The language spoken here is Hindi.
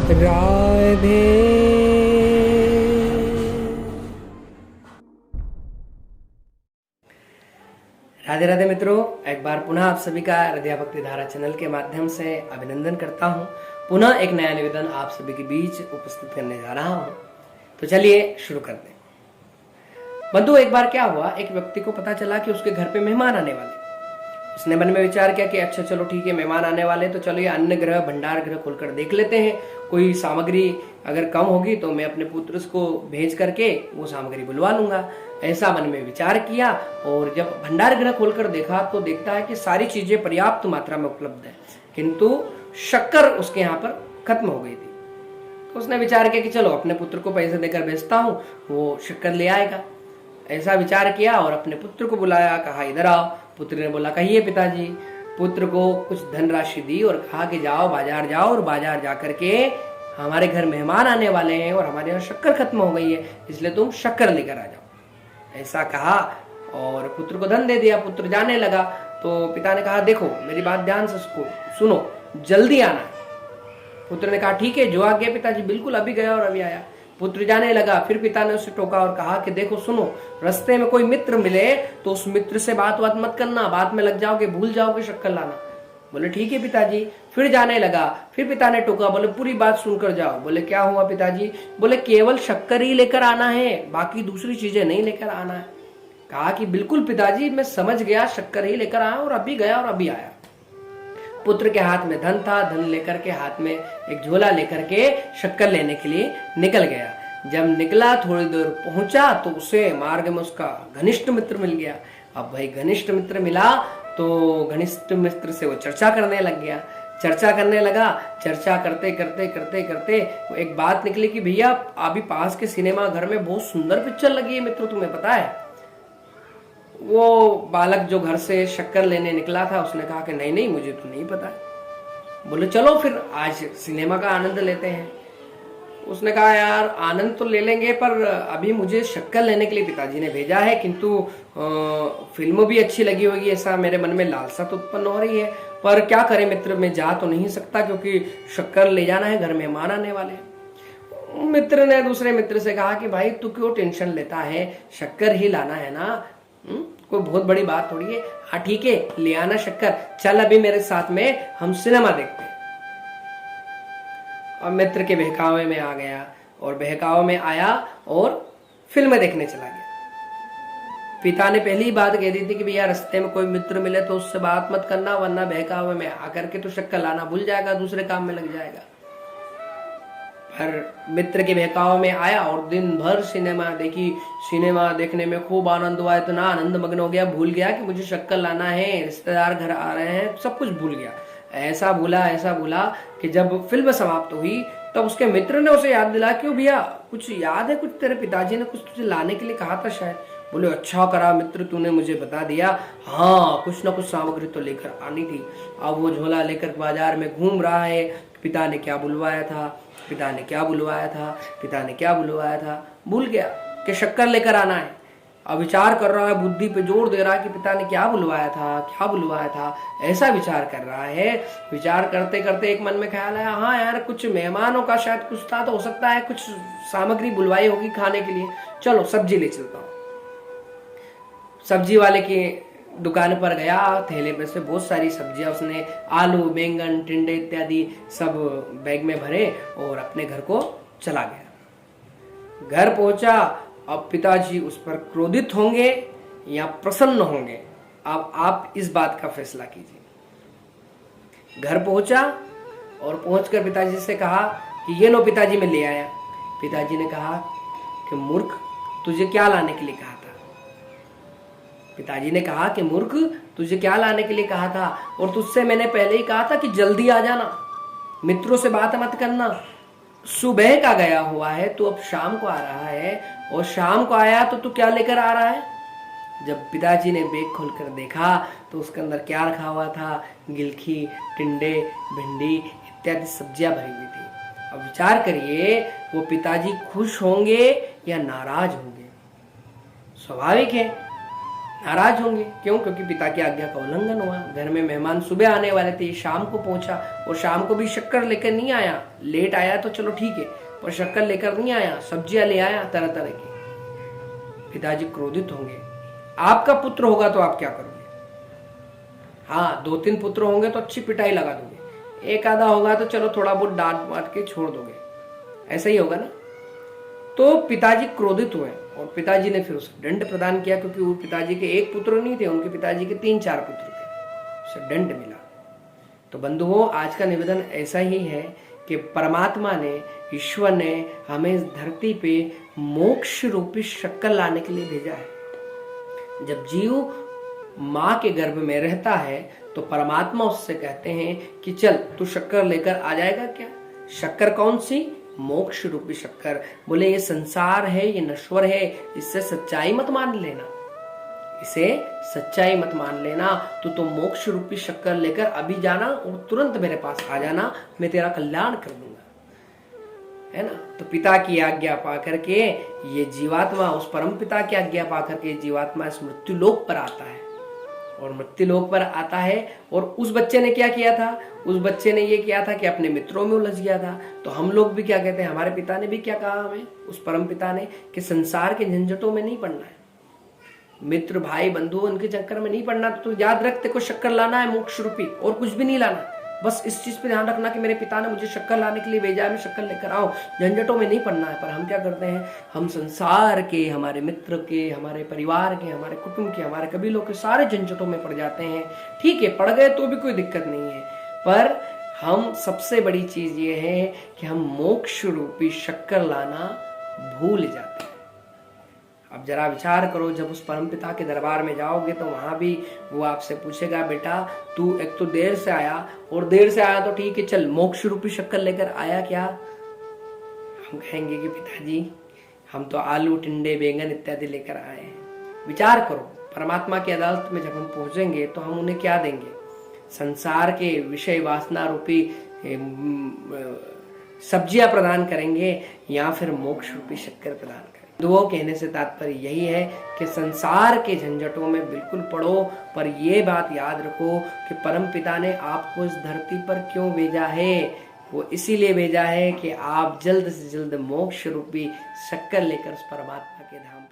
राधे। राधे राधे मित्रों, एक बार पुनः आप सभी का हृदय भक्ति धारा चैनल के माध्यम से अभिनंदन करता हूं। पुनः एक नया निवेदन आप सभी के बीच उपस्थित करने जा रहा हूं। तो चलिए शुरू करते हैं। बंधु, एक बार क्या हुआ, एक व्यक्ति को पता चला कि उसके घर पे मेहमान आने वाले। उसने मन में विचार किया कि अच्छा चलो ठीक है, मेहमान आने वाले तो चलो ये अन्न ग्रह भंडार ग्रह खोलकर देख लेते हैं। कोई सामग्री अगर कम होगी तो मैं अपने पुत्र को भेज करके वो सामग्री बुलवा लूंगा। ऐसा मन में विचार किया और जब भंडार ग्रह खोलकर देखा तो देखता है कि सारी चीजें पर्याप्त मात्रा में उपलब्ध है, किंतु शक्कर उसके यहाँ पर खत्म हो गई थी। तो उसने विचार किया कि चलो अपने पुत्र को पैसे देकर भेजता हूँ, वो शक्कर ले आएगा। ऐसा विचार किया और अपने पुत्र को बुलाया, कहा इधर आओ। पुत्र ने बोला कहिए पिताजी। पुत्र को कुछ धनराशि दी और कहा कि जाओ बाजार जाओ और बाजार जाकर के हमारे घर मेहमान आने वाले हैं और हमारे यहाँ शक्कर खत्म हो गई है, इसलिए तुम शक्कर लेकर आ जाओ। ऐसा कहा और पुत्र को धन दे दिया। पुत्र जाने लगा तो पिता ने कहा देखो मेरी बात ध्यान से सुनो, जल्दी आना है। पुत्र ने कहा ठीक है, जो आ गया पिताजी, बिल्कुल अभी गया और अभी आया। पुत्र जाने लगा, फिर पिता ने उसे टोका और कहा कि देखो सुनो, रास्ते में कोई मित्र मिले तो उस मित्र से बात मत करना, बात में लग जाओगे, भूल जाओगे शक्कर लाना। बोले ठीक है पिताजी। फिर जाने लगा, फिर पिता ने टोका, बोले पूरी बात सुनकर जाओ। बोले क्या हुआ पिताजी? बोले केवल शक्कर ही लेकर आना है, बाकी दूसरी चीजें नहीं लेकर आना है। कहा कि बिल्कुल पिताजी, मैं समझ गया, शक्कर ही लेकर आया और अभी गया और अभी आया। पुत्र के हाथ में धन था, धन लेकर के हाथ में एक झोला लेकर के शक्कर लेने के लिए निकल गया। जब निकला थोड़ी दूर पहुंचा तो उसे मार्ग में उसका घनिष्ठ मित्र मिल गया। अब भाई घनिष्ठ मित्र मिला तो घनिष्ठ मित्र से वो चर्चा करने लग गया। चर्चा करने लगा, चर्चा करते करते करते करते एक बात निकली कि भैया अभी पास के सिनेमा घर में बहुत सुंदर पिक्चर लगी है मित्र, तुम्हें पता है? वो बालक जो घर से शक्कर लेने निकला था उसने कहा कि नहीं नहीं, मुझे तो नहीं पता। बोले चलो फिर आज सिनेमा का आनंद लेते हैं। उसने कहा यार आनंद तो ले लेंगे, पर अभी मुझे शक्कर लेने के लिए पिताजी ने भेजा है, किंतु फिल्म भी अच्छी लगी होगी ऐसा मेरे मन में लालसा तो उत्पन्न हो रही है, पर क्या करें मित्र, मैं जा तो नहीं सकता क्योंकि शक्कर ले जाना है, घर मेहमान आने वाले हैं। मित्र ने दूसरे मित्र से कहा कि भाई तू क्यों टेंशन लेता है, शक्कर ही लाना है ना, कोई बहुत बड़ी बात थोड़ी है। हाँ ठीक है, ले आना शक्कर, चल अभी मेरे साथ में हम सिनेमा देखते हैं। और मित्र के बहकावे में आ गया और बहकावे में आया और फिल्म देखने चला गया। पिता ने पहली बात कह दी थी कि भैया रास्ते में कोई मित्र मिले तो उससे बात मत करना, वरना बहकावे में आकर के तो शक्कर लाना भूल जाएगा, दूसरे काम में लग जाएगा। पर मित्र के बहकावे में आया और दिन भर सिनेमा देखी। सिनेमा देखने में खूब आनंद हुआ, इतना आनंद मग्न हो गया, भूल गया कि मुझे शक्कर लाना है, रिश्तेदार घर आ रहे हैं, सब कुछ भूल गया। ऐसा भूला कि जब फिल्म समाप्त हुई तब उसके मित्र ने उसे याद दिला कि भैया कुछ याद है, कुछ तेरे पिताजी ने कुछ तुझे लाने के लिए कहा था शायद। बोले अच्छा करा मित्र, तूने मुझे बता दिया, हाँ कुछ ना कुछ सामग्री तो लेकर आनी थी। अब वो झोला लेकर बाजार में घूम रहा है, पिता ने क्या बुलवाया था, पिता ने क्या बुलवाया था, पिता ने क्या बुलवाया था, भूल गया कि शक्कर लेकर आना है। अब विचार कर रहा है, बुद्धि पे जोर दे रहा है कि पिता ने क्या बुलवाया था, क्या बुलवाया था, ऐसा विचार कर रहा है। विचार करते करते एक मन में ख्याल आया, हाँ यार कुछ मेहमानों का शायद कुछ था, तो हो सकता है कुछ सामग्री बुलवाई होगी खाने के लिए, चलो सब्जी ले चलता हूँ। सब्जी वाले की दुकान पर गया, थैले में से बहुत सारी सब्जियां उसने आलू, बैंगन, टिंडे इत्यादि सब बैग में भरे और अपने घर को चला गया। घर पहुंचा, अब पिताजी उस पर क्रोधित होंगे या प्रसन्न होंगे, अब आप इस बात का फैसला कीजिए। घर पहुंचा और पहुंचकर पिताजी से कहा कि ये लो पिताजी मैं ले आया। पिताजी ने कहा कि मूर्ख, तुझे क्या लाने के लिए कहा था? पिताजी ने कहा कि मूर्ख, तुझे क्या लाने के लिए कहा था, और तुझसे मैंने पहले ही कहा था कि जल्दी आ जाना, मित्रों से बात मत करना। सुबह का गया हुआ है, तू अब शाम को आ रहा है, और शाम को आया तो तू क्या लेकर आ रहा है? जब पिताजी ने बैग खोलकर देखा तो उसके अंदर क्या रखा हुआ था? गिलखी, टिंडे, भिंडी इत्यादि सब्जियां भरी हुई थी। अब विचार करिए, वो पिताजी खुश होंगे या नाराज होंगे? स्वाभाविक है नाराज होंगे। क्यों? क्योंकि पिता की आज्ञा का उल्लंघन हुआ। घर में मेहमान सुबह आने वाले थे, शाम को पहुंचा और शाम को भी शक्कर लेकर नहीं आया। लेट आया तो चलो ठीक है, पर शक्कर लेकर नहीं आया, सब्जियां ले आया तरह तरह की। पिताजी क्रोधित होंगे। आपका पुत्र होगा तो आप क्या करोगे? हाँ, 2-3 पुत्र होंगे तो अच्छी पिटाई लगा दोगे, एक आधा होगा तो चलो थोड़ा बहुत डांट मार के छोड़ दोगे, ऐसा ही होगा ना। तो पिताजी क्रोधित हुए और पिताजी ने फिर उसे दंड प्रदान किया, क्योंकि वो पिताजी के एक पुत्र नहीं थे, उनके पिताजी के 3-4 पुत्र थे, उसे दंड मिला। तो बंधुओं, आज का निवेदन ऐसा ही है कि परमात्मा ने, ईश्वर ने हमें इस धरती पे मोक्ष रूपी शक्कर लाने के लिए भेजा है। जब जीव माँ के गर्भ में रहता है तो परमात्मा उससे कहते हैं कि चल तू शक्कर लेकर आ जाएगा क्या? शक्कर कौन सी? मोक्ष रूपी शक्कर। बोले ये संसार है, ये नश्वर है, इससे सच्चाई मत मान लेना, इसे सच्चाई मत मान लेना। तू तो मोक्ष रूपी शक्कर लेकर अभी जाना और तुरंत मेरे पास आ जाना, मैं तेरा कल्याण कर दूंगा, है ना। तो पिता की आज्ञा पा करके ये जीवात्मा, उस परम पिता की आज्ञा पा करके जीवात्मा इस मृत्यु लोक पर आता है। और मृत्यु लोक पर आता है और उस बच्चे ने क्या किया था? उस बच्चे ने ये किया था कि अपने मित्रों में उलझ गया था। तो हम लोग भी क्या कहते हैं, हमारे पिता ने भी क्या कहा हमें, उस परम पिता ने, कि संसार के झंझटों में नहीं पड़ना है, मित्र भाई बंधु उनके चक्कर में नहीं पड़ना। तो याद रख, तेरे को शक्कर लाना है मोक्ष रूपी, और कुछ भी नहीं लाना। बस इस चीज पे ध्यान रखना कि मेरे पिता ने मुझे शक्कर लाने के लिए भेजा है, मैं शक्कर लेकर आऊं, झंझटों में नहीं पड़ना है। पर हम क्या करते हैं, हम संसार के, हमारे मित्र के, हमारे परिवार के, हमारे कुटुंब के, हमारे कबीलों के सारे झंझटों में पड़ जाते हैं। ठीक है, पड़ गए तो भी कोई दिक्कत नहीं है, पर हम सबसे बड़ी चीज ये है कि हम मोक्ष रूपी शक्कर लाना भूल जाते हैं। अब जरा विचार करो, जब उस परमपिता के दरबार में जाओगे तो वहां भी वो आपसे पूछेगा, बेटा तू एक तो देर से आया, और देर से आया तो ठीक है, चल मोक्ष रूपी शक्कर लेकर आया क्या? हम कहेंगे कि पिताजी हम तो आलू टिंडे बैंगन इत्यादि लेकर आए हैं। विचार करो, परमात्मा की अदालत में जब हम पहुंचेंगे तो हम उन्हें क्या देंगे? संसार के विषय वासना रूपी सब्जियां प्रदान करेंगे या फिर मोक्ष रूपी शक्कर प्रदान करेंगे? दुआ कहने से तात्पर्य यही है कि संसार के झंझटों में बिल्कुल पड़ो, पर यह बात याद रखो कि परम पिता ने आपको इस धरती पर क्यों भेजा है। वो इसीलिए भेजा है कि आप जल्द से जल्द मोक्ष रूपी शक्कर लेकर उस परमात्मा के धाम